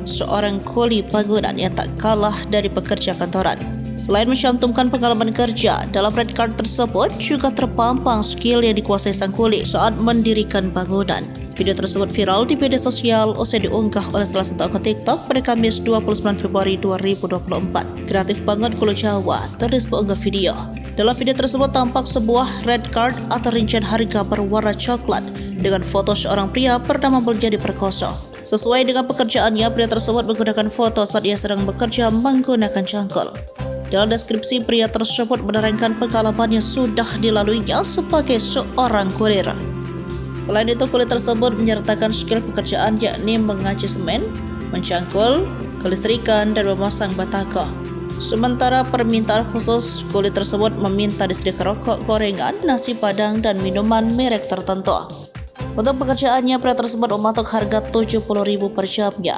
seorang kuli bangunan yang tak kalah dari pekerja kantoran. Selain mencantumkan pengalaman kerja, dalam red card tersebut juga terpampang skill yang dikuasai sang kuli saat mendirikan bangunan. Video tersebut viral di media sosial usai diunggah oleh salah satu akun TikTok pada Kamis 29 Februari 2024. Kreatif banget Kulo Jawa tulis mengunggah video. Dalam video tersebut tampak sebuah red card atau rincian harga berwarna coklat dengan foto seorang pria bernama Mulia Diperkoso. Sesuai dengan pekerjaannya, pria tersebut menggunakan foto saat ia sedang bekerja menggunakan cangkul. Dalam deskripsi, pria tersebut menerangkan pengalaman yang sudah dilaluinya sebagai seorang kurir. Selain itu, kulit tersebut menyertakan skill pekerjaan yakni mengaci semen, mencangkul, kelistrikan, dan memasang batako. Sementara permintaan khusus, kulit tersebut meminta disediakan rokok, gorengan, nasi padang, dan minuman merek tertentu. Untuk pekerjaannya, pria tersebut mematok harga 70.000 per jamnya.